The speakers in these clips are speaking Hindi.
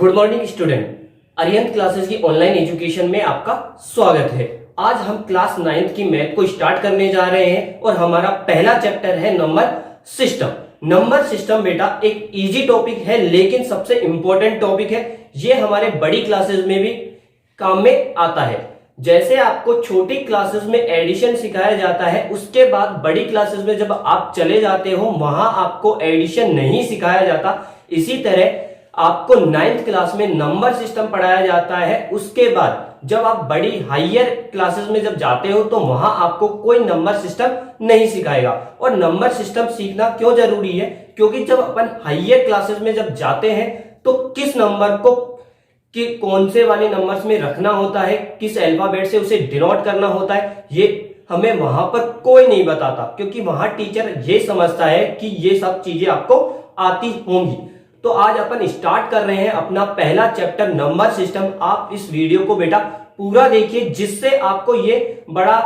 Good morning student, Arihant classes की ऑनलाइन एजुकेशन में आपका स्वागत है। आज हम क्लास 9th की मैथ को स्टार्ट करने जा रहे हैं और हमारा पहला चैप्टर है नंबर सिस्टम। नंबर सिस्टम बेटा एक इजी टॉपिक है लेकिन सबसे इंपॉर्टेंट टॉपिक है। ये हमारे बड़ी क्लासेस में भी काम में आता है। जैसे आपको छोटी क्लासेस में एडिशन सिखाया जाता है, उसके बाद बड़ी क्लासेस में जब आप चले जाते हो वहां आपको एडिशन नहीं सिखाया जाता। इसी तरह आपको 9th क्लास में नंबर सिस्टम पढ़ाया जाता है। उसके बाद जब आप बड़ी हायर क्लासेस में जब जाते हो तो वहां आपको कोई नंबर सिस्टम नहीं सिखाएगा। और नंबर सिस्टम सीखना क्यों जरूरी है? क्योंकि जब अपन हायर क्लासेस में जब जाते हैं तो किस नंबर को कि कौन से वाले नंबर्स में रखना होता है, किस अल्फाबेट से उसे डिनोट करना होता है, ये हमें वहां पर कोई नहीं बताता। क्योंकि वहां टीचर ये समझता है कि ये सब चीजें आपको आती होंगी। तो आज अपन स्टार्ट कर रहे हैं अपना पहला चैप्टर नंबर सिस्टम। आप इस वीडियो को बेटा पूरा देखिए जिससे आपको ये बड़ा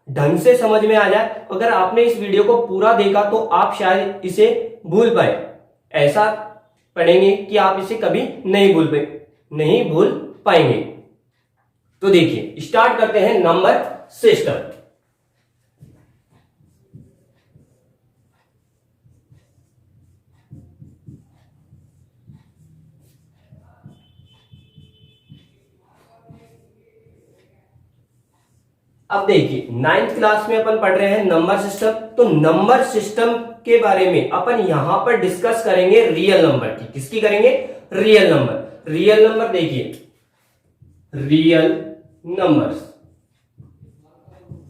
ढंग से समझ में आ जाए। अगर आपने इस वीडियो को पूरा देखा तो आप शायद इसे भूल पाए। ऐसा पढ़ेंगे कि आप इसे कभी नहीं भूल पाएंगे। तो देखिए स्टार्ट करते हैं नंबर सिस्टम। अब देखिए 9th क्लास में अपन पढ़ रहे हैं नंबर सिस्टम। तो नंबर सिस्टम के बारे में अपन यहां पर डिस्कस करेंगे रियल नंबर की। किसकी करेंगे? Real number. रियल नंबर देखिए, रियल नंबर्स।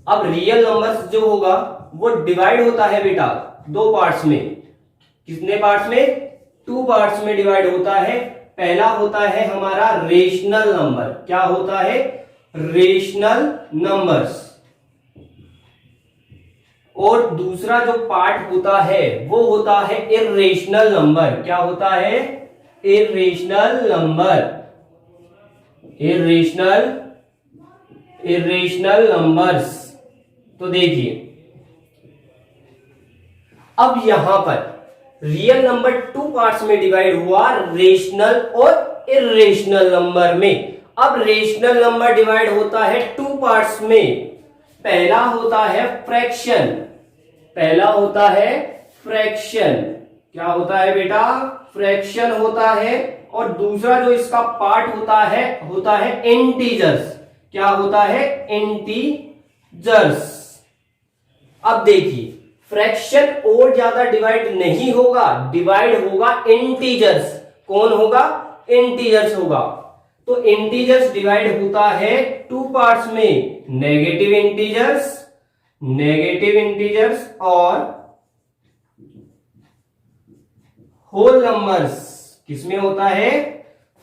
अब रियल नंबर्स जो होगा वो डिवाइड होता है बेटा दो पार्ट्स में। कितने पार्ट्स में? 2 पार्ट्स में डिवाइड होता है। पहला होता है हमारा रेशनल नंबर। क्या होता है? Rational numbers. और दूसरा जो पार्ट होता है वो होता है इर्रेशनल नंबर। क्या होता है? Irrational number. Irrational numbers. तो देखिए अब यहां पर रियल नंबर 2 पार्ट्स में डिवाइड हुआ, रेशनल और इर्रेशनल नंबर में। अब रेशनल नंबर डिवाइड होता है 2 पार्ट्स में। पहला होता है फ्रैक्शन। पहला होता है फ्रैक्शन। क्या होता है बेटा? फ्रैक्शन होता है। और दूसरा जो इसका पार्ट होता है इंटीजर्स। क्या होता है? इंटीजर्स। अब देखिए फ्रैक्शन और ज्यादा डिवाइड नहीं होगा, डिवाइड होगा इंटीजर्स। कौन होगा? इंटीजर्स होगा। तो इंटीजर्स डिवाइड होता है 2 पार्ट्स में, नेगेटिव इंटीजर्स और होल नंबर्स। किसमें होता है?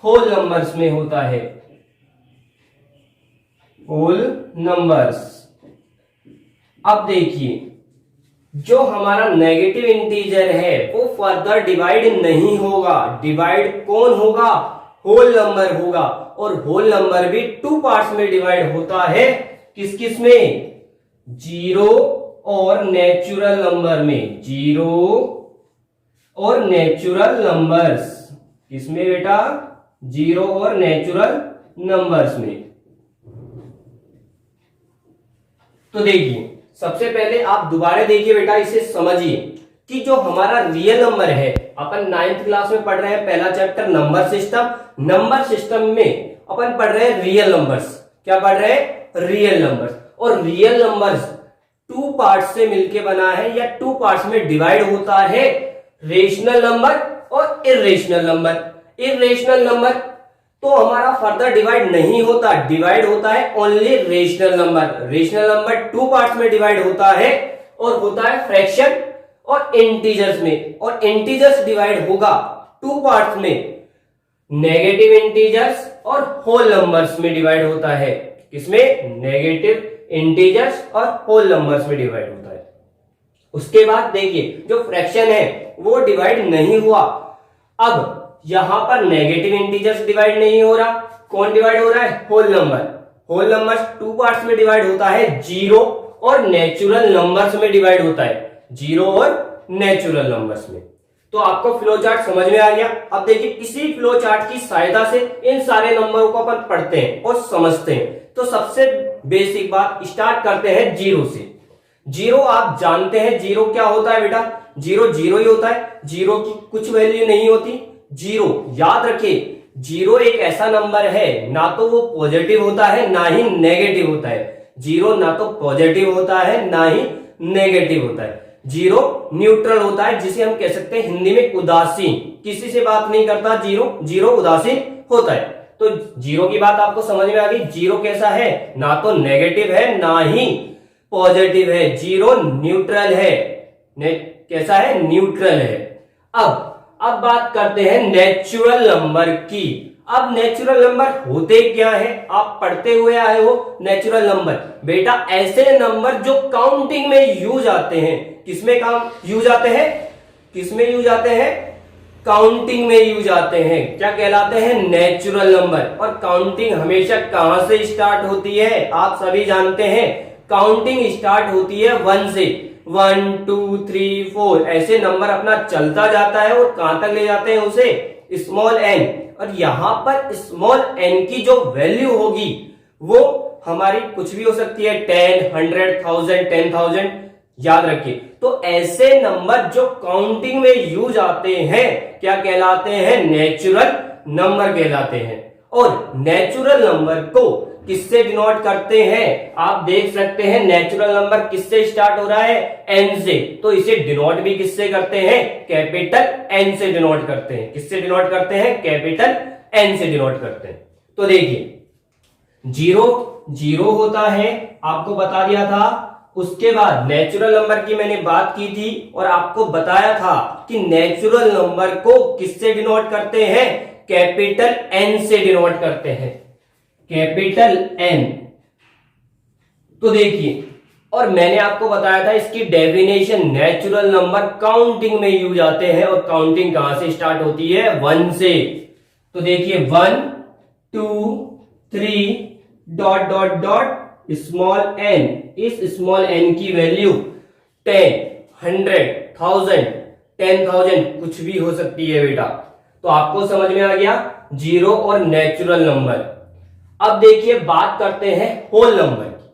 होल नंबर्स में होता है। Whole numbers. अब देखिए जो हमारा नेगेटिव इंटीजर है वो फर्दर डिवाइड नहीं होगा। डिवाइड कौन होगा? होल नंबर होगा। और होल नंबर भी 2 पार्ट्स में डिवाइड होता है। किस किस में? जीरो और नेचुरल नंबर में। जीरो और नेचुरल नंबर्स। किसमें बेटा? जीरो और नेचुरल नंबर्स में। तो देखिए सबसे पहले आप दोबारा देखिए बेटा, इसे समझिए कि जो हमारा रियल नंबर है, अपन 9th क्लास में पढ़ रहे हैं पहला chapter number system. Number system में अपन पढ़ रहे हैं रियल नंबर्स। क्या पढ़ रहे हैं? Real numbers. और रियल नंबर्स 2 पार्ट्स से मिलके बना है या 2 पार्ट्स में डिवाइड होता है, रेशनल नंबर और इर्रेशनल नंबर। इर्रेशनल नंबर तो हमारा फर्दर डिवाइड नहीं होता, डिवाइड होता है only rational number. Rational number 2 parts में डिवाइड होता है और होता है फ्रैक्शन और इंटीजर्स में। और इंटीजर्स डिवाइड होगा 2 पार्ट्स में, नेगेटिव इंटीजर्स और होल नंबर्स में डिवाइड होता है। किसमें? नेगेटिव इंटीजर्स और होल नंबर्स में डिवाइड होता है। उसके बाद देखिए जो फ्रैक्शन है वो डिवाइड नहीं हुआ। अब यहां पर नेगेटिव इंटीजर्स डिवाइड नहीं हो रहा, कौन डिवाइड हो रहा है? Whole number. Whole numbers 2 parts में डिवाइड होता है, जीरो और नेचुरल नंबर्स में डिवाइड होता है। जीरो और नेचुरल नंबर्स में। तो आपको फ्लो चार्ट समझ में आ गया। अब देखिए इसी फ्लो चार्ट की सहायता से इन सारे नंबरों को अपन पढ़ते हैं और समझते हैं। तो सबसे बेसिक बात स्टार्ट करते हैं जीरो से। जीरो आप जानते हैं जीरो क्या होता है बेटा, जीरो जीरो ही होता है, जीरो की कुछ वैल्यू नहीं होती। जीरो याद रखिए, जीरो एक ऐसा नंबर है ना तो वो पॉजिटिव होता है ना ही नेगेटिव होता है। जीरो ना तो पॉजिटिव होता है ना ही नेगेटिव होता है। जीरो न्यूट्रल होता है, जिसे हम कह सकते हैं हिंदी में उदासीन, किसी से बात नहीं करता जीरो, जीरो उदासीन होता है। तो जीरो की बात आपको समझ में आ गई। जीरो कैसा है, ना तो नेगेटिव है ना ही पॉजिटिव है, जीरो न्यूट्रल है। कैसा है, न्यूट्रल है। अब बात करते हैं नेचुरल नंबर की। अब नेचुरल नंबर होते क्या है, आप पढ़ते हुए आए हो। नेचुरल नंबर बेटा ऐसे नंबर जो काउंटिंग में यूज आते हैं। किसमें काम यूज आते हैं, किसमें यूज आते हैं, काउंटिंग में यूज आते हैं। क्या कहलाते हैं, नेचुरल नंबर। और काउंटिंग हमेशा कहां से स्टार्ट होती है, आप सभी जानते हैं। काउंटिंग स्टार्ट होती है 1 से। 1 2 3 4 ऐसे नंबर अपना चलता जाता है और कहां तक ले जाते हैं उसे, स्मॉल एन। और यहां पर स्मॉल एन की जो वैल्यू होगी वो हमारी कुछ भी हो सकती है, 10, 100, 1000, 10,000। याद रखिए, तो ऐसे नंबर जो काउंटिंग में यूज आते हैं क्या कहलाते हैं, नेचुरल नंबर कहलाते हैं। और नेचुरल नंबर को किससे डिनोट करते हैं, आप देख सकते हैं नेचुरल नंबर किससे स्टार्ट हो रहा है, एन से। तो इसे डिनोट भी किससे करते हैं, कैपिटल एन से डिनोट करते हैं। किससे डिनोट करते हैं, कैपिटल एन से डिनोट करते हैं। तो देखिए जीरो जीरो होता है, आपको बता दिया था। उसके बाद नेचुरल नंबर की मैंने बात की थी और आपको बताया था कि नेचुरल नंबर को किससे डिनोट करते हैं, कैपिटल एन से डिनोट करते हैं, कैपिटल एन। तो देखिए, और मैंने आपको बताया था इसकी डेफिनेशन, नेचुरल नंबर काउंटिंग में यूज आते हैं और काउंटिंग कहां से स्टार्ट होती है, 1 से। तो देखिए 1 2 3 dot dot dot small N. इस स्मॉल एन की वैल्यू 10, 100, 1000, 10,000 कुछ भी हो सकती है बेटा। तो आपको समझ में आ गया जीरो और नेचुरल नंबर। अब देखिए बात करते हैं होल नंबर की।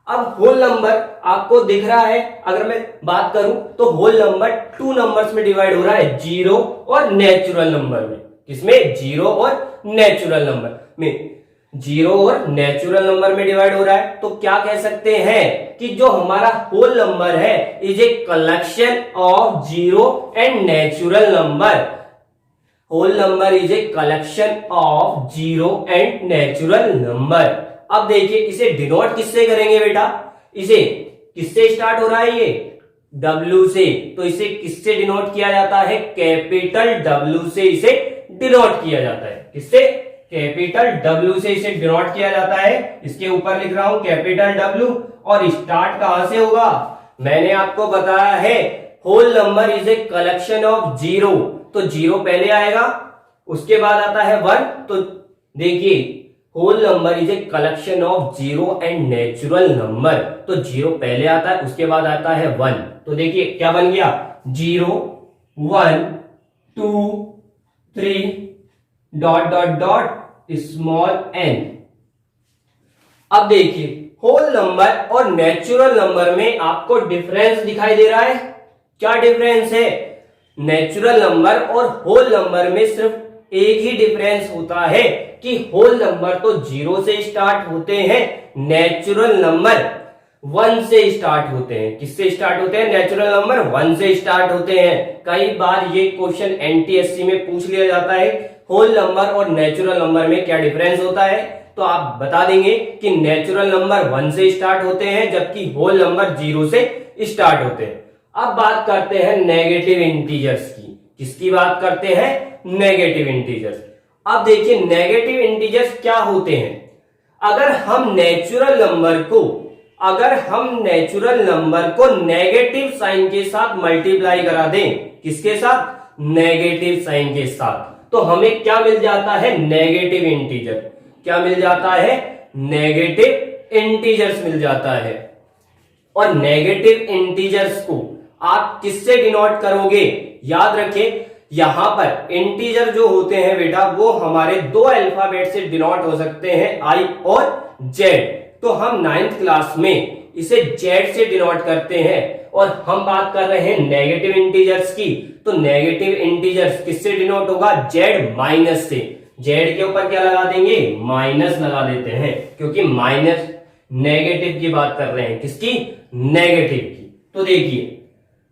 अब होल नंबर आपको दिख रहा है, अगर मैं बात करूं तो होल नंबर 2 नंबर्स में डिवाइड हो रहा है, जीरो और नेचुरल नंबर में। किसमें, जीरो और नेचुरल नंबर में। जीरो और नेचुरल नंबर में डिवाइड हो रहा है। तो क्या कह सकते हैं कि जो हमारा होल नंबर है is a collection of zero and natural number. Whole number is a collection of zero and natural number. अब देखिए इसे डिनोट किससे करेंगे बेटा, इसे किससे स्टार्ट हो रहा है, ये W से। तो इसे किससे डिनोट किया जाता है, कैपिटल W से इसे डिनोट किया जाता है। किससे, कैपिटल W से इसे डिनोट किया जाता है। इसके ऊपर लिख रहा हूं कैपिटल W। और स्टार्ट कहां से होगा, मैंने आपको बताया है whole number is a collection of zero. तो जीरो पहले आएगा, उसके बाद आता है 1। तो देखिए whole number is a collection of zero and natural number. तो जीरो पहले आता है, उसके बाद आता है 1। तो देखिए क्या बन गया, 0 1 2 3 dot dot dot small n. अब देखिए होल नंबर और नेचुरल नंबर में आपको डिफरेंस दिखाई दे रहा है। क्या डिफरेंस है, नेचुरल नंबर और होल नंबर में सिर्फ एक ही डिफरेंस होता है कि होल नंबर तो जीरो से स्टार्ट होते हैं, नेचुरल नंबर 1 से स्टार्ट होते हैं। किससे स्टार्ट होते हैं, नेचुरल नंबर 1 से स्टार्ट होते हैं। कई बार ये क्वेश्चन एनटीएससी में पूछ लिया जाता है, होल नंबर और नेचुरल नंबर में क्या डिफरेंस होता है। तो आप बता देंगे कि नेचुरल नंबर 1 से स्टार्ट होते हैं जबकि होल नंबर 0 से स्टार्ट होते हैं। अब बात करते हैं नेगेटिव इंटीजर्स की। किसकी बात करते हैं, नेगेटिव इंटीजर्स। अब देखिए नेगेटिव इंटीजर्स क्या होते हैं। अगर हम नेचुरल नंबर को नेगेटिव साइन के साथ मल्टीप्लाई करा दें, किसके साथ, नेगेटिव साइन के साथ, तो हमें क्या मिल जाता है, नेगेटिव इंटीजर। क्या मिल जाता है, नेगेटिव इंटीजर्स मिल जाता है। और नेगेटिव इंटीजर्स को आप किससे डिनोट करोगे, याद रखें यहां पर इंटीजर जो होते हैं बेटा वो हमारे दो अल्फाबेट से डिनोट हो सकते हैं, आई और जेड। तो हम 9th क्लास में इसे जेड से डिनोट करते हैं और हम बात कर रहे हैं नेगेटिव इंटीजर्स की। तो नेगेटिव इंटीजर्स किससे डिनोट होगा? जेड माइनस से। जेड के ऊपर क्या लगा देंगे? माइनस लगा देते हैं, क्योंकि माइनस नेगेटिव की बात कर रहे हैं। किसकी? नेगेटिव की। तो देखिए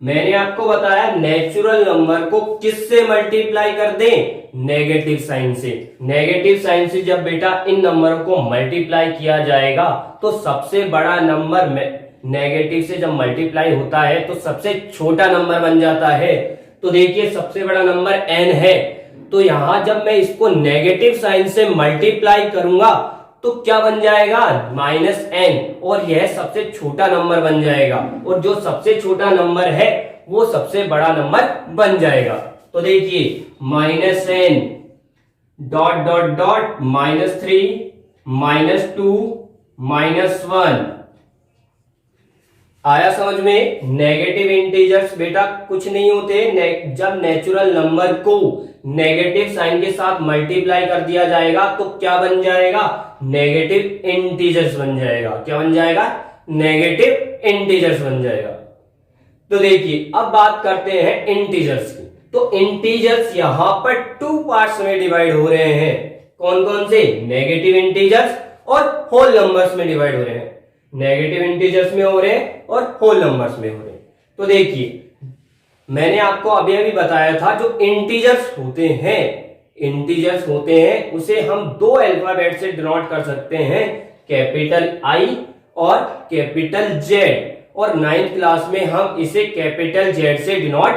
मैंने आपको बताया नेचुरल नंबर को किससे मल्टीप्लाई कर दें? नेगेटिव साइन से। नेगेटिव साइन से जब बेटा इन नंबरों को मल्टीप्लाई किया जाएगा तो सबसे बड़ा नंबर नेगेटिव से जब मल्टीप्लाई होता है तो सबसे छोटा नंबर बन जाता है। तो देखिए सबसे बड़ा नंबर n है, तो यहां जब मैं इसको नेगेटिव साइन से मल्टीप्लाई करूंगा तो क्या बन जाएगा? -n, और यह सबसे छोटा नंबर बन जाएगा, और जो सबसे छोटा नंबर है वो सबसे बड़ा नंबर बन जाएगा। तो देखिए -n डॉट डॉट डॉट -3 -2 -1 आया समझ में? नेगेटिव इंटीजर्स बेटा कुछ नहीं होते, जब नेचुरल नंबर को नेगेटिव साइन के साथ मल्टीप्लाई कर दिया जाएगा तो क्या बन जाएगा? नेगेटिव इंटीजर्स बन जाएगा। क्या बन जाएगा? नेगेटिव इंटीजर्स बन जाएगा। तो देखिए अब बात करते हैं इंटीजर्स की। तो इंटीजर्स यहां पर 2 पार्ट्स में डिवाइड हो रहे हैं। कौन कौन से? नेगेटिव इंटीजर्स और होल नंबर्स में डिवाइड हो रहे हैं। नेगेटिव इंटीजर्स में हो रहे हैं और होल नंबर्स में हो रहे हैं। तो देखिए मैंने आपको अभी अभी बताया था जो इंटीजर्स होते हैं उसे हम दो अल्फाबेट से डिनोट कर सकते हैं, कैपिटल आई और कैपिटल जेड। और 9th क्लास में हम इसे कैपिटल जेड से डिनोट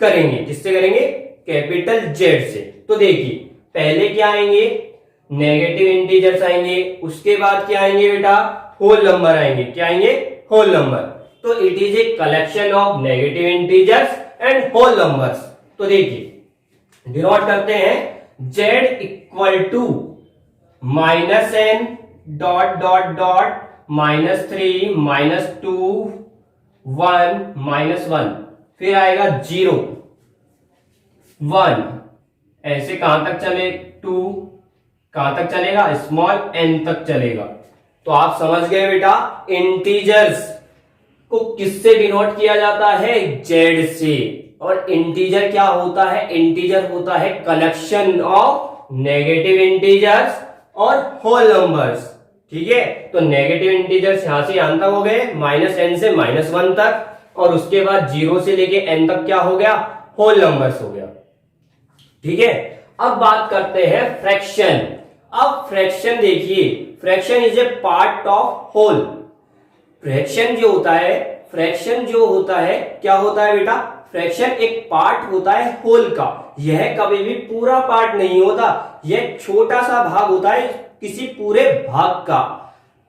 करेंगे। किससे करेंगे? कैपिटल जेड से। तो देखिए पहले क्या आएंगे? नेगेटिव इंटीजर्स आएंगे, उसके बाद क्या आएंगे बेटा? होल नंबर आएंगे। क्या आएंगे? Whole number. तो it is a collection of negative integers and whole numbers. तो देखिए डिनोट करते हैं z equal to -n dot dot dot -3 -2 1 -1, फिर आएगा 0 1, ऐसे कहां तक चले? 2 कहां तक चलेगा? स्मॉल n तक चलेगा। तो आप समझ गए बेटा इंटीजर्स को किससे डिनोट किया जाता है? जेड से। और इंटीजर क्या होता है? इंटीजर होता है कलेक्शन ऑफ नेगेटिव इंटीजर्स और होल नंबर्स। ठीक है, तो नेगेटिव इंटीजर्स यहां से यहां तक हो गए, -n से -1 तक, और उसके बाद 0 से लेके n तक क्या हो गया? होल नंबर्स हो गया। ठीक है, अब बात करते हैं फ्रैक्शन। अब फ्रैक्शन देखिए, fraction is a part of whole. Fraction जो होता है क्या होता है बेटा? फ्रैक्शन एक पार्ट होता है होल का। यह कभी भी पूरा पार्ट नहीं होता, यह छोटा सा भाग होता है किसी पूरे भाग का।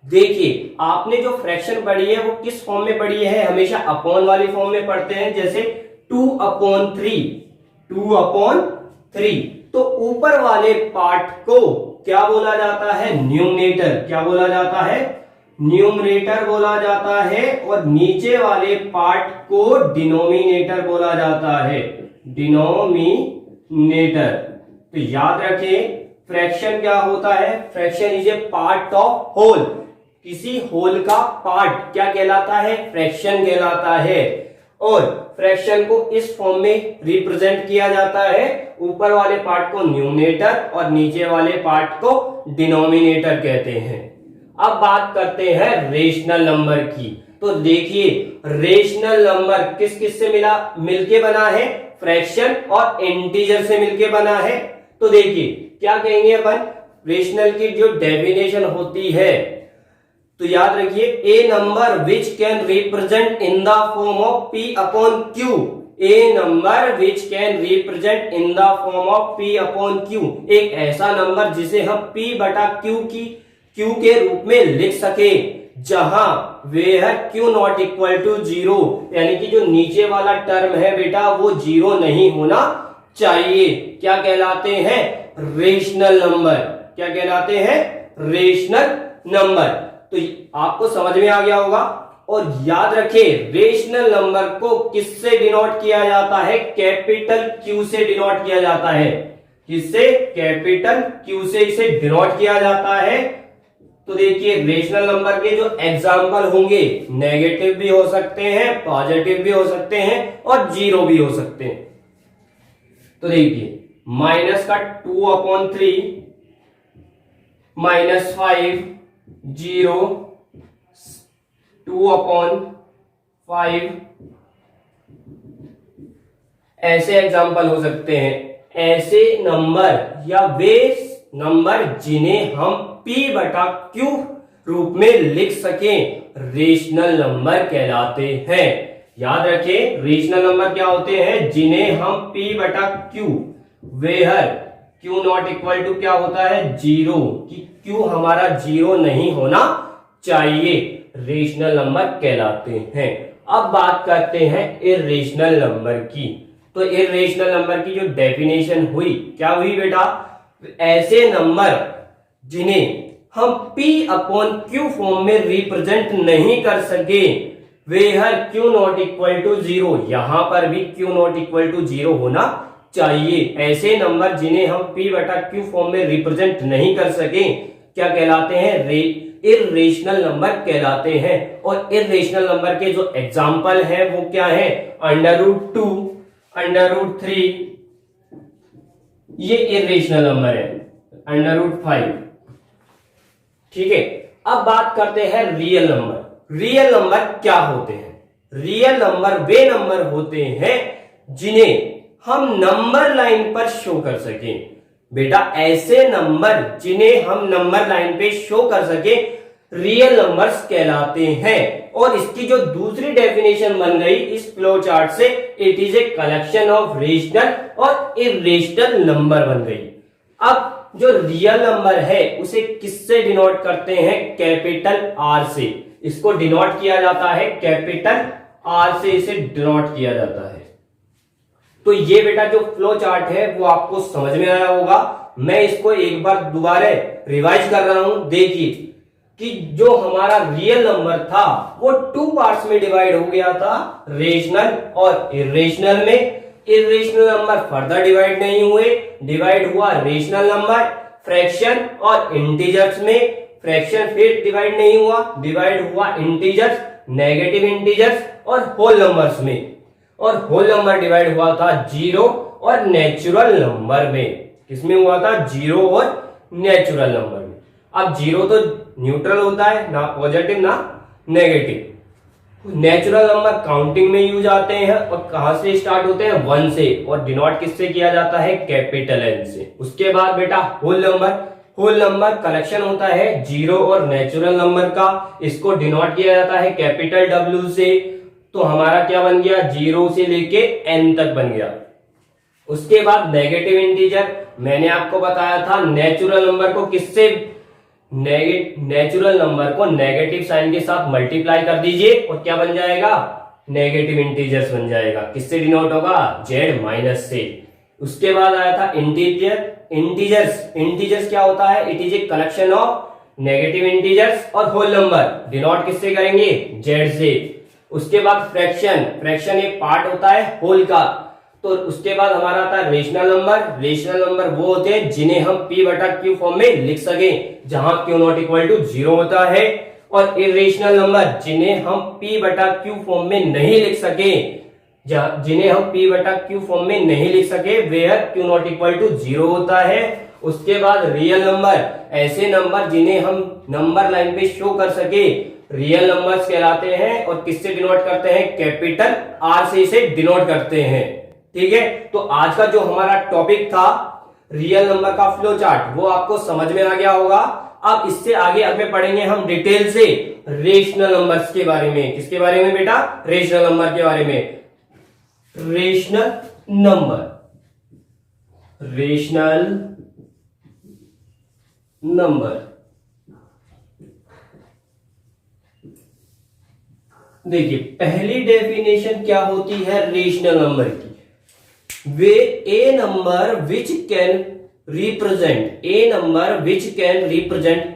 देखिए आपने जो फ्रैक्शन पढ़ी है वो किस फॉर्म में पढ़ी है? हमेशा अपॉन वाली फॉर्म में पढ़ते हैं, जैसे 2/3। तो ऊपर वाले पार्ट को क्या बोला जाता है? न्यूमरेटर। क्या बोला जाता है? न्यूमरेटर बोला जाता है। और नीचे वाले पार्ट को डिनोमिनेटर बोला जाता है, डिनोमिनेटर। तो याद रखें फ्रैक्शन क्या होता है? Fraction is a part of whole. किसी होल का पार्ट क्या कहलाता है? फ्रैक्शन कहलाता है। और फ्रैक्शन को इस फॉर्म में रिप्रेजेंट किया जाता है, ऊपर वाले पार्ट को न्यूमरेटर और नीचे वाले पार्ट को डिनोमिनेटर कहते हैं। अब बात करते हैं रेशनल नंबर की। तो देखिए रेशनल नंबर किस किस से मिलके बना है? फ्रैक्शन और इंटीजर से मिलके बना है। तो देखिए क्या कहेंगे अपन? रेशनल की जो डेफिनेशन होती है, तो याद रखिए a number which can represent in the form of P/Q। A number which can represent in the form of P/Q, एक ऐसा नंबर जिसे हम P/Q के रूप में लिख सके, जहां where Q not equal to 0, यानी कि जो नीचे वाला टर्म है बेटा वो 0 नहीं होना चाहिए। क्या कहलाते हैं? Rational number. क्या कहलाते हैं? Rational number. तो आपको समझ में आ गया होगा और याद रखें रेशनल नंबर को किससे डिनोट किया जाता है? कैपिटल क्यू से डिनोट किया जाता है। किससे? कैपिटल क्यू से इसे डिनोट किया जाता है। तो देखिए रेशनल नंबर के जो एग्जाम्पल होंगे नेगेटिव भी हो सकते हैं, पॉजिटिव भी हो सकते हैं और जीरो भी हो सकते हैं। तो देखिए माइनस का 2/3, -5, 0, 2/5 ऐसे एग्जाम्पल हो सकते हैं। ऐसे नंबर या वे नंबर जिन्हें हम P/Q रूप में लिख सकें रेशनल नंबर कहलाते हैं। याद रखें रेशनल नंबर क्या होते हैं? जिन्हें हम P/Q where Q not equal to क्या होता है? 0, कि Q हमारा 0 नहीं होना चाहिए, रेशनल नंबर कहलाते हैं। अब बात करते हैं इर्रेशनल नंबर की। तो इर्रेशनल नंबर की जो डेफिनेशन हुई, क्या हुई बेटा? ऐसे नंबर जिन्हें हम P/Q फॉर्म में रिप्रेजेंट नहीं कर सके, where Q not equal to 0, यहां पर भी Q नॉट इक्वल टू 0 होना चाहिए। ऐसे नंबर जिन्हें हम P/Q फॉर्म में रिप्रेजेंट नहीं कर सके क्या कहलाते हैं? इर्रेशनल नंबर कहलाते हैं। और इर्रेशनल नंबर के जो एग्जाम्पल है वो क्या है? √2, √3, ये इर्रेशनल नंबर है, √5। ठीक है, अब बात करते हैं रियल नंबर। रियल नंबर क्या होते हैं? रियल नंबर वे नंबर होते हैं जिन्हें हम नंबर लाइन पर शो कर सकें। बेटा ऐसे नंबर जिन्हें हम नंबर लाइन पे शो कर सके रियल नंबर्स कहलाते हैं। और इसकी जो दूसरी डेफिनेशन बन गई इस फ्लो चार्ट से, it is a collection of rational और इर्रेशनल नंबर बन गई। अब जो रियल नंबर है उसे किससे डिनोट करते हैं? कैपिटल आर से। इसको डिनोट किया जाता है कैपिटल आर से, इसे डिनोट किया जाता है। तो ये बेटा जो फ्लो चार्ट है वो आपको समझ में आया होगा। मैं इसको एक बार दोबारा रिवाइज कर रहा हूं। देखिए कि जो हमारा रियल नंबर था वो 2 पार्ट्स में डिवाइड हो गया था, रेशनल और इर्रेशनल में। इर्रेशनल नंबर फर्दर डिवाइड नहीं हुए, डिवाइड हुआ रेशनल नंबर फ्रैक्शन और इंटीजर्स में। फ्रैक्शन फिर डिवाइड नहीं हुआ, डिवाइड हुआ इंटीजर्स, नेगेटिव इंटीजर्स और होल नंबर्स में। और होल नंबर डिवाइड हुआ था जीरो और नेचुरल नंबर में। किसमें हुआ था? जीरो और नेचुरल नंबर में। अब जीरो तो न्यूट्रल होता है, ना पॉजिटिव ना नेगेटिव। नेचुरल नंबर काउंटिंग में यूज आते हैं और कहां से स्टार्ट होते हैं? 1 से, और डिनोट किससे किया जाता है? कैपिटल N से। उसके बाद बेटा whole number. Whole number collection होता है जीरो और नेचुरल नंबर का, इसको डिनोट किया जाता है कैपिटल W से। तो हमारा क्या बन गया? 0 से लेके N तक बन गया। उसके बाद नेगेटिव इंटीजर, मैंने आपको बताया था नेचुरल नंबर को किससे, नेचुरल नंबर को नेगेटिव साइन के साथ मल्टीप्लाई कर दीजिए और क्या बन जाएगा? नेगेटिव इंटीजर्स बन जाएगा। किससे डिनोट होगा? Z- से। उसके बाद आया था इंटीजर। इंटीजर्स क्या होता है? It is a collection of negative integers और होल नंबर। डिनोट किससे करेंगे? Z से। उसके बाद फ्रैक्शन एक पार्ट होता है होल का। तो उसके बाद हमारा आता है रेशनल नंबर। रेशनल नंबर वो होते हैं जिन्हें हम P/Q फॉर्म में लिख सके, जहां Q नॉट इक्वल टू 0 होता है। और इर्रेशनल नंबर जिन्हें हम P/Q फॉर्म में नहीं लिख सके, जिन्हें हम P/Q फॉर्म में नहीं लिख सके, where Q not equal to 0 होता है। उसके बाद रियल नंबर, ऐसे नंबर जिन्हें हम नंबर लाइन पे शो कर सके, रियल नंबर्स कहलाते हैं। और किससे डिनोट करते हैं? कैपिटल R से इसे डिनोट करते हैं। ठीक है, तो आज का जो हमारा टॉपिक था रियल नंबर का फ्लो चार्ट, वो आपको समझ में आ गया होगा। अब इससे आगे में पढ़ेंगे हम डिटेल से रेशनल नंबर्स के बारे में। किसके बारे में बेटा? रेशनल नंबर के बारे में। रेशनल नंबर, रेशनल नंबर देखिए पहली डेफिनेशन क्या होती है रेशनल नंबर की? वे a number which can represent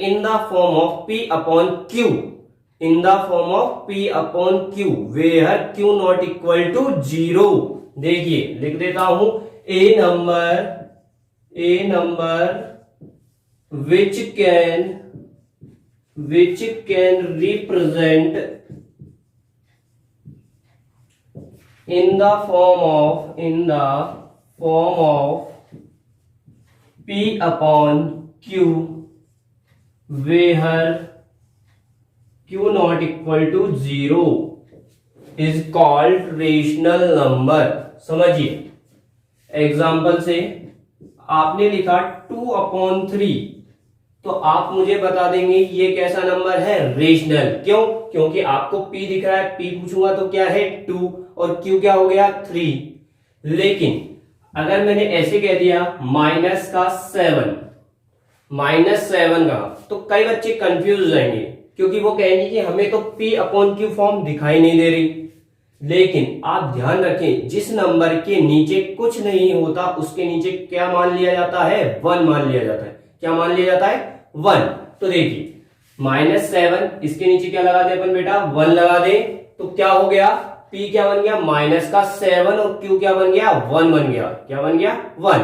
in the form of P/Q in the form of P upon Q where Q not equal to 0। देखिए लिख देता हूं, a number which can represent in the form of P upon Q where Q not equal to 0 is called rational number. समझिए, एग्जाम्पल से आपने लिखा 2/3, तो आप मुझे बता देंगे ये कैसा नंबर है, रेशनल। क्यों? क्योंकि आपको P दिख रहा है, P पूछूंगा तो क्या है 2 और Q क्या हो गया 3। लेकिन अगर मैंने ऐसे कह दिया -7 का, तो कई बच्चे कंफ्यूज हो जाएंगे, क्योंकि वो कहेंगे कि हमें तो P अपॉन Q फॉर्म दिखाई नहीं दे रही। लेकिन आप ध्यान रखें, जिस नंबर के नीचे कुछ नहीं होता उसके नीचे क्या मान लिया जाता है, 1 मान लिया जाता है। क्या मान लिया जाता है, 1। तो देखिए -7, इसके नीचे क्या लगा दे अपन बेटा, 1 लगा दे, तो क्या हो गया, P क्या बन गया -7 और Q क्या बन गया 1 बन गया। क्या बन गया 1।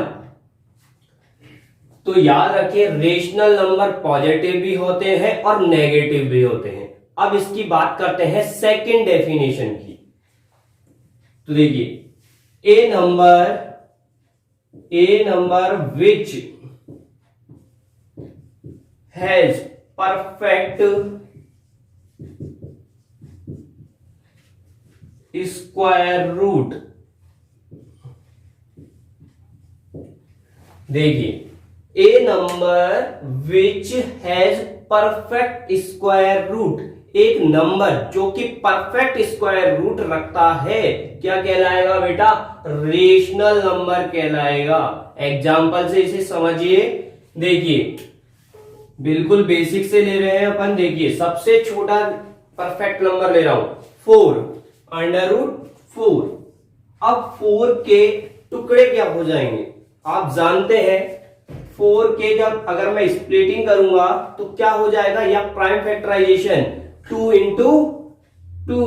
तो याद रखिए, रेशनल नंबर पॉजिटिव भी होते हैं और नेगेटिव भी होते हैं। अब इसकी बात करते हैं सेकंड डेफिनेशन की। तो देखिए, a number which has perfect square root. देखिए, a number which has perfect square root, एक नंबर जो कि परफेक्ट स्क्वायर रूट रखता है, क्या कहलाएगा बेटा, रेशनल नंबर कहलाएगा। एग्जाम्पल से इसे समझिए। देखिए, बिल्कुल बेसिक से ले रहे हैं अपन। देखिए, सबसे छोटा परफेक्ट नंबर ले रहा हूं 4/4। अब 4 के टुकड़े क्या हो जाएंगे, आप जानते हैं 4 के जब अगर मैं स्प्लिटिंग करूंगा तो क्या हो जाएगा, या प्राइम फैक्टराइजेशन 2 into 2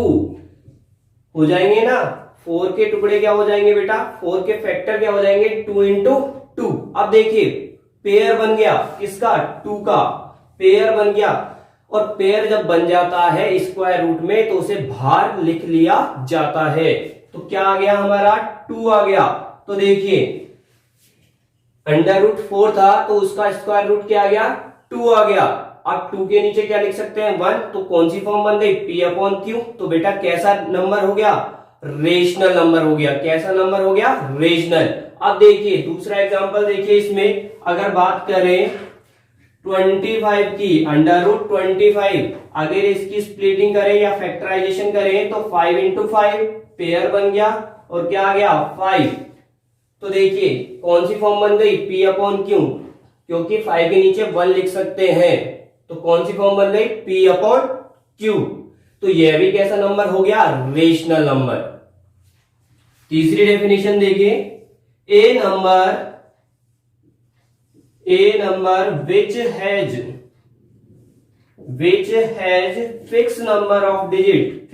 हो जाएंगे ना। 4 के टुकड़े क्या हो जाएंगे बेटा, 4 के फैक्टर क्या हो जाएंगे 2 into 2। अब देखिए, पेयर बन गया किसका, 2 का पेयर बन गया। और पेयर जब बन जाता है स्क्वायर रूट में तो उसे बाहर लिख लिया जाता है। तो क्या आ गया हमारा 2 आ गया। तो देखिए, √4 था तो उसका स्क्वायर रूट क्या आ गया 2 आ गया। अब 2 के नीचे क्या लिख सकते हैं 1, तो कौन सी फॉर्म बन गई, P अपॉन Q। तो बेटा कैसा नंबर हो गया, रेशनल नंबर हो गया। कैसा नंबर हो गया, रेशनल। अब देखिए दूसरा एग्जांपल देखिए, इसमें अगर बात करें 25 की, √25 अगर इसकी स्प्लिटिंग करें या फैक्टराइजेशन करें तो 5 into 5 पेयर बन गया और क्या आ गया 5। तो देखिए कौन सी फॉर्म बन गई, P अपॉन Q, क्योंकि 5 के नीचे 1 लिख सकते हैं, तो कौन सी फॉर्म बन गई, P अपॉन Q। तो यह भी कैसा नंबर हो गया, रेशनल नंबर। तीसरी डेफिनेशन देखिए, a number which has fix number of digit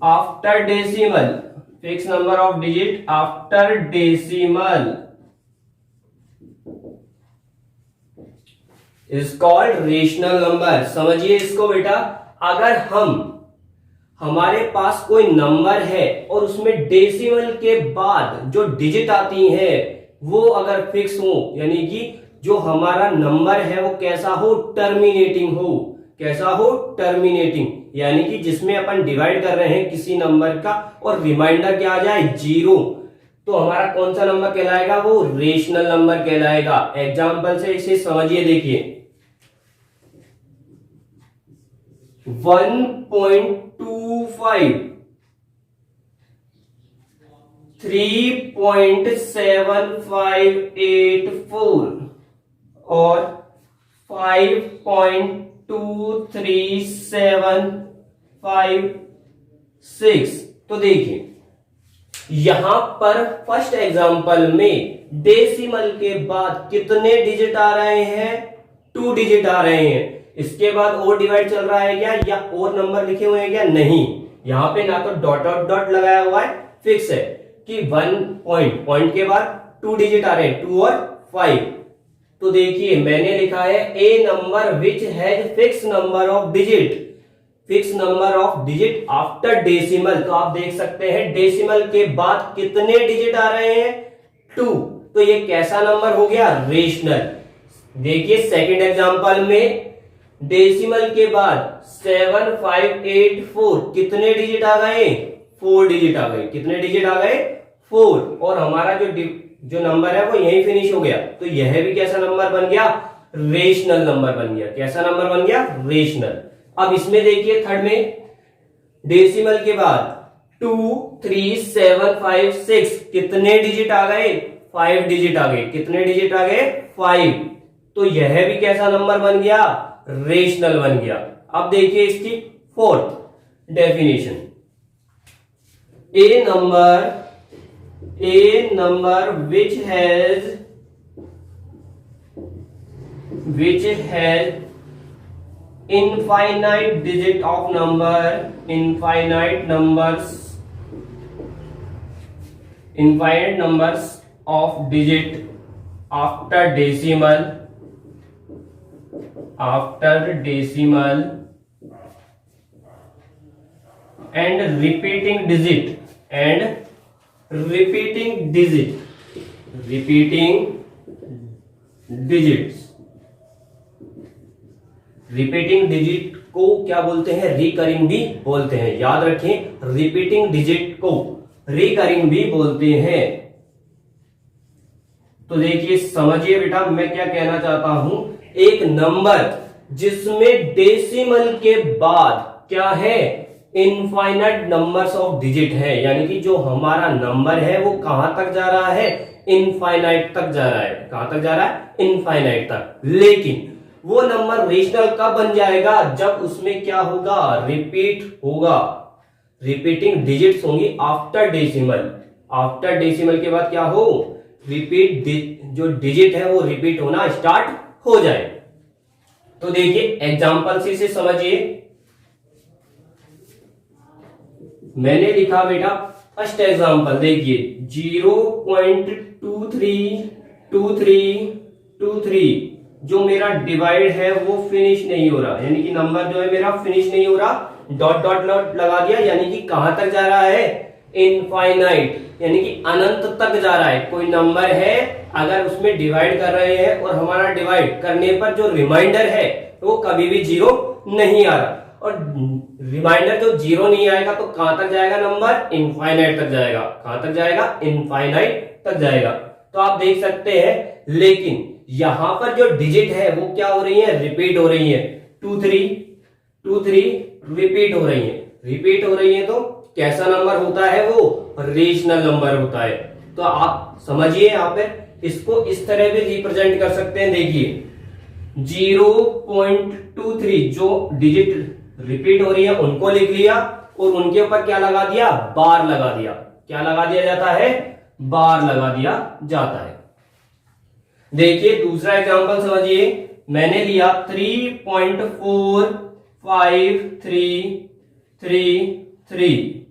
after decimal is called rational number. समझिए इसको बेटा, अगर हमारे पास कोई नंबर है और उसमें डेसिमल के बाद जो डिजिट आती है वो अगर फिक्स हो, यानी कि जो हमारा नंबर है वो कैसा हो, टर्मिनेटिंग हो। कैसा हो, टर्मिनेटिंग, यानी कि जिसमें अपन डिवाइड कर रहे हैं किसी नंबर का और रिमाइंडर क्या आ जाए 0, तो हमारा कौन सा नंबर कहलाएगा, वो रेशनल नंबर कहलाएगा। एग्जाम्पल से इसे समझिए। देखिए 1.25, 3.7584 और 5.23756। तो देखिए यहां पर फर्स्ट एग्जांपल में डेसिमल के बाद कितने डिजिट आ रहे हैं, 2 डिजिट आ रहे हैं। इसके बाद और डिवाइड चल रहा है क्या, या और नंबर लिखे हुए हैं क्या, नहीं। यहाँ पे ना तो डॉट डॉट डॉट लगाया हुआ है, फिक्स है कि 1 पॉइंट, पॉइंट के बाद 2 डिजिट आ रहे हैं, 2 और 5। तो देखिए मैंने लिखा है a number which has fix number of digit, fix number of digit after decimal. तो आप देख सकते हैं डेसिमल के बाद कितने डिजिट आ रहे हैं, 2। तो ये कैसा नंबर हो गया, रेशनल। देखिए सेकंड एग्जांपल में डेसिमल के बाद 7584 कितने डिजिट आ गए, 4 डिजिट आ गए। कितने डिजिट आ गए, 4। और हमारा जो नंबर है वो यही फिनिश हो गया। तो यह भी कैसा नंबर बन गया, रेशनल नंबर बन गया। कैसा नंबर बन गया, रेशनल। अब इसमें देखिए थर्ड में डेसिमल के बाद 2 3 7 5 6 कितने डिजिट आ गए, 5 डिजिट आ गए। कितने डिजिट आ गए, 5। तो यह भी कैसा नंबर बन गया, रेशनल बन गया। अब देखिए इसकी fourth definition, a number which has infinite digit of number, infinite numbers of digit after decimal and repeating digits। Repeating digit को क्या बोलते हैं, रिकरिंग भी बोलते हैं। याद रखें, रिपीटिंग डिजिट को रिकरिंग भी बोलते हैं। तो देखिए समझिए बेटा मैं क्या कहना चाहता हूं, एक नंबर जिसमें डेसिमल के बाद क्या है, इनफाइनाइट नंबर्स ऑफ डिजिट है, यानी कि जो हमारा नंबर है वो कहां तक जा रहा है, इनफाइनाइट तक जा रहा है। कहां तक जा रहा है, इनफाइनाइट तक। लेकिन वो नंबर रेशनल कब बन जाएगा, जब उसमें क्या होगा, रिपीट होगा, रिपीटिंग डिजिट्स होंगी आफ्टर डेसिमल। आफ्टर डेसिमल के बाद क्या हो, रिपीट जो डिजिट है वो रिपीट होना स्टार्ट हो जाए। तो देखिए एग्जांपल से समझिए, मैंने लिखा बेटा फर्स्ट एग्जांपल, देखिए 0.232323 जो मेरा डिवाइड है वो फिनिश नहीं हो रहा, यानी कि नंबर जो है मेरा फिनिश नहीं हो रहा। डॉट डॉट डॉट लगा दिया, यानी कि कहां तक जा रहा है, इनफाइनाइट, यानी कि अनंत तक जा रहा है। कोई नंबर है अगर उसमें डिवाइड कर रहे हैं और हमारा डिवाइड करने पर जो रिमाइंडर है वो कभी भी 0 नहीं आ रहा, और रिमाइंडर जो 0 नहीं आएगा तो कहां तक जाएगा नंबर, इनफाइनाइट तक जाएगा। कहां तक जाएगा, इनफाइनाइट तक जाएगा। तो आप देख सकते हैं, लेकिन यहां पर जो डिजिट है वो क्या हो रही है, रिपीट हो रही है। 2 3 रिपीट हो रही है, रिपीट हो रही है। तो कैसा नंबर होता है, वो रेशनल नंबर होता है। तो आप समझिए यहां पे इसको इस तरह भी रिप्रेजेंट कर सकते हैं। देखिए 0.23 जो डिजिट रिपीट हो रही है उनको लिख लिया, और उनके ऊपर क्या लगा दिया, बार लगा दिया। क्या लगा दिया जाता है, बार लगा दिया जाता है। देखिए दूसरा एग्जांपल समझिए, मैंने लिया 3.4533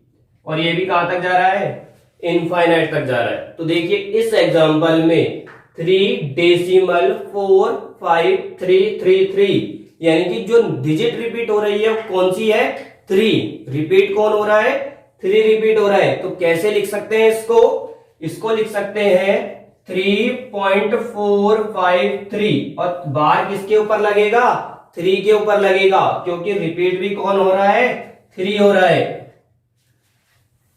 और ये भी कहां तक जा रहा है, इनफाइनाइट तक जा रहा है। तो देखिए इस एग्जांपल में 3.453333 यानी कि जो डिजिट रिपीट हो रही है कौन सी है, 3। रिपीट कौन हो रहा है, 3 रिपीट हो रहा है। तो कैसे लिख सकते हैं इसको लिख सकते हैं 3.453, और बार किसके ऊपर लगेगा, 3 के ऊपर लगेगा, क्योंकि रिपीट भी कौन हो रहा है, 3 हो रहा है।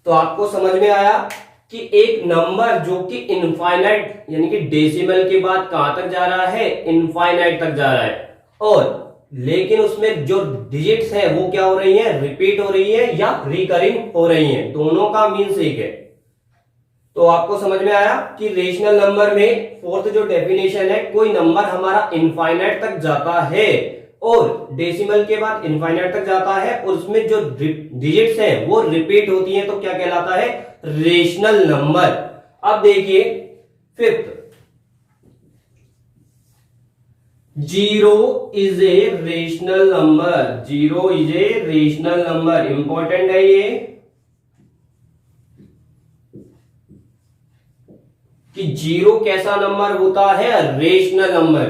तो आपको समझ में आया कि एक नंबर जो कि इनफाइनाइट यानी कि डेसिमल के बाद कहां तक जा रहा है, इनफाइनाइट तक जा रहा है, और लेकिन उसमें जो डिजिट्स है वो क्या हो रही है, रिपीट हो रही है या रिकरिंग हो रही है, दोनों का मीन्स एक है। तो आपको समझ में आया कि रेशनल नंबर में फोर्थ जो डेफिनेशन है, कोई नंबर हमारा इनफाइनाइट तक जाता है और डेसिमल के बाद इनफाइनाइट तक जाता है, और उसमें जो डिजिट्स हैं वो रिपीट होती हैं, तो क्या कहलाता है, रेशनल नंबर। अब देखिए fifth, zero is a rational number, zero is a rational number, important है ये कि जीरो कैसा नंबर होता है, रेशनल नंबर।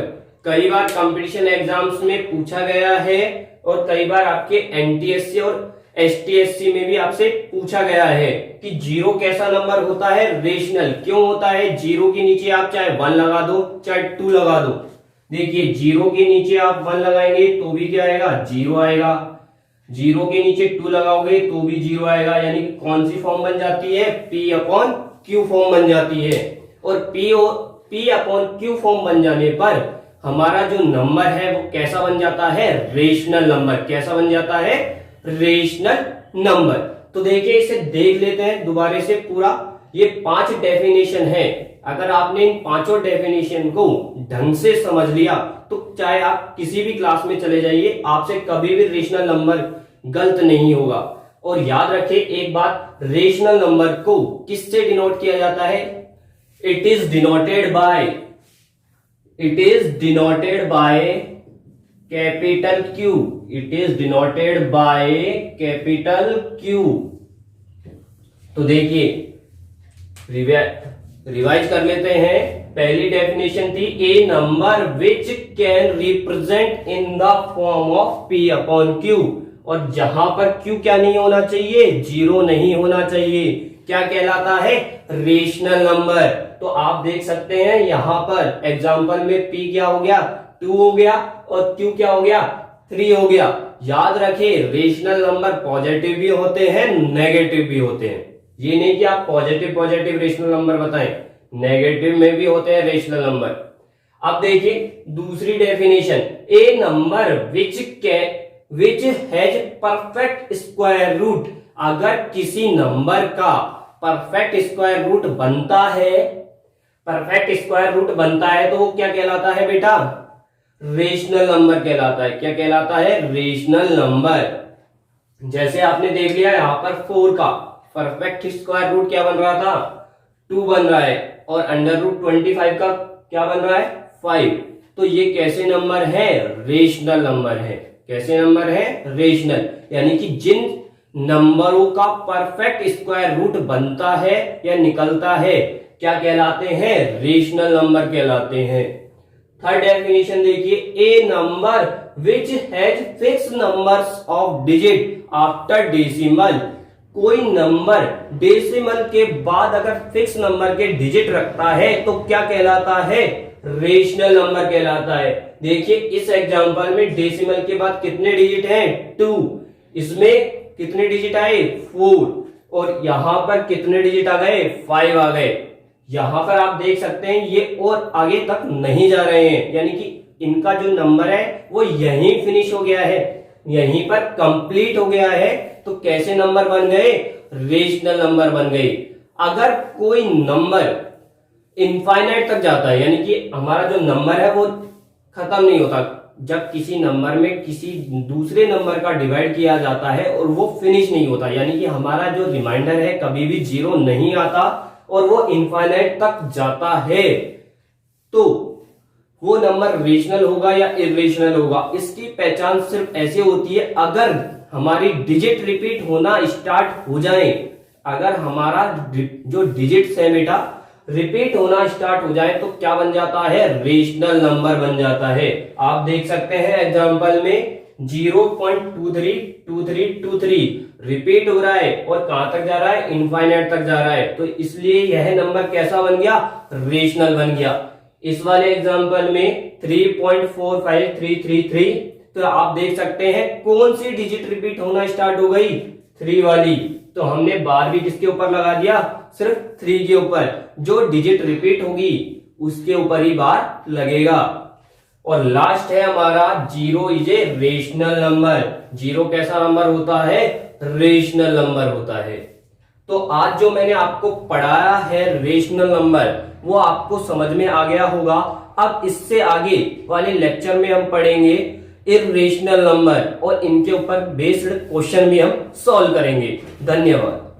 कई बार कंपटीशन एग्जाम्स में पूछा गया है और कई बार आपके एनटीएससी और एसटीएससी में भी आपसे पूछा गया है कि जीरो कैसा नंबर होता है, रेशनल क्यों होता है। जीरो के नीचे आप चाहे 1 लगा दो चाहे 2 लगा दो, देखिए जीरो के नीचे आप 1 लगाएंगे तो भी क्या आएगा, जीरो आएगा। जीरो के नीचे 2 लगाओगे तो भी जीरो आएगा, यानी कि कौन सी फॉर्म बन जाती है, पी अपॉन क्यू फॉर्म बन जाती है। और पी अपॉन क्यू फॉर्म बन जाने पर हमारा जो नंबर है वो कैसा बन जाता है, रेशनल नंबर। कैसा बन जाता है, रेशनल नंबर। तो देखिए इसे देख लेते हैं दोबारा से पूरा। ये 5 डेफिनेशन है, अगर आपने इन 5 डेफिनेशन को ढंग से समझ लिया तो चाहे आप किसी भी क्लास में चले जाइए, आपसे कभी भी रेशनल नंबर गलत नहीं होगा। और याद रखिए एक बात, रेशनल नंबर को किससे डिनोट किया जाता है, it is denoted by capital Q, it is denoted by capital Q. तो देखिए रिवाइज कर लेते हैं। पहली डेफिनेशन थी a number which can represent in the form of P upon Q, और जहां पर क्यू क्या नहीं होना चाहिए, जीरो नहीं होना चाहिए, क्या कहलाता है, रेशनल नंबर। तो आप देख सकते हैं यहां पर एग्जांपल में पी क्या हो गया, 2 हो गया, और क्यू क्या हो गया, 3 हो गया। याद रखिए रेशनल नंबर पॉजिटिव भी होते हैं नेगेटिव भी होते हैं, ये नहीं कि आप पॉजिटिव रेशनल नंबर बताएं, नेगेटिव में भी होते हैं रेशनल नंबर। अब देखिए दूसरी definition, a number which has perfect square root. अगर किसी नंबर का परफेक्ट स्क्वायर रूट बनता है, तो वो क्या कहलाता है बेटा, रेशनल नंबर कहलाता है। क्या कहलाता है, रेशनल नंबर। जैसे आपने देख लिया यहां पर 4 का परफेक्ट स्क्वायर रूट क्या बन रहा था, 2 बन रहा है, और अंडर रूट 25 का क्या बन रहा है, 5। तो ये कैसे नंबर है, रेशनल नंबर है। कैसे नंबर है, रेशनल, यानी कि जिन नंबरों का परफेक्ट स्क्वायर रूट बनता है या निकलता है क्या कहलाते हैं, रेशनल नंबर कहलाते हैं। थर्ड डेफिनेशन देखिए, a number which has fix numbers of digit after decimal. कोई नंबर डेसिमल के बाद अगर फिक्स नंबर के डिजिट रखता है तो क्या कहलाता है, रेशनल नंबर कहलाता है। देखिए इस एग्जांपल में डेसिमल के बाद कितने डिजिट हैं, 2, इसमें कितने डिजिट आए, 4, और यहां पर कितने डिजिट आ गए, 5 आ गए। यहां पर आप देख सकते हैं ये और आगे तक नहीं जा रहे हैं, यानी कि इनका जो नंबर है वो यहीं फिनिश हो गया है, यहीं पर कंप्लीट हो गया है। तो कैसे नंबर बन गए, रेशनल नंबर बन गए। अगर कोई नंबर इनफाइनाइट तक जाता है, यानी कि हमारा जो नंबर है वो खत्म नहीं होता, जब किसी नंबर में किसी दूसरे नंबर का डिवाइड किया जाता है और वो फिनिश नहीं होता, यानी कि हमारा जो रिमाइंडर है कभी भी 0 नहीं आता और वो इनफाइनाइट तक जाता है, तो वो नंबर रेशनल होगा या इरेशनल होगा। इसकी पहचान सिर्फ ऐसे होती है अगर हमारी डिजिट रिपीट होना स्टार्ट हो जाए। अगर हमारा जो डिजिट्स है बेटा रिपीट होना स्टार्ट हो जाए तो क्या बन जाता है, रेशनल नंबर बन जाता है। आप देख सकते हैं एग्जांपल में 0.232323 रिपीट हो रहा है और कहां तक जा रहा है, इनफाइनाइट तक जा रहा है, तो इसलिए यह नंबर कैसा बन गया, रेशनल बन गया। इस वाले एग्जांपल में 3.45333, तो आप देख सकते हैं कौन सी डिजिट रिपीट होना स्टार्ट हो गई, 3 वाली। तो हमने बार भी किसके ऊपर लगा दिया, सिर्फ 3 के ऊपर। जो डिजिट रिपीट होगी उसके ऊपर ही बार लगेगा। और लास्ट है हमारा 0 इज ए रेशनल नंबर। 0 कैसा नंबर होता है, रेशनल नंबर होता है। तो आज जो मैंने आपको पढ़ाया है रेशनल नंबर, वो आपको समझ में आ गया होगा। अब इससे आगे वाले लेक्चर में हम पढ़ेंगे इर्रेशनल नंबर और इनके ऊपर बेस्ड क्वेश्चन भी हम सॉल्व करेंगे। धन्यवाद।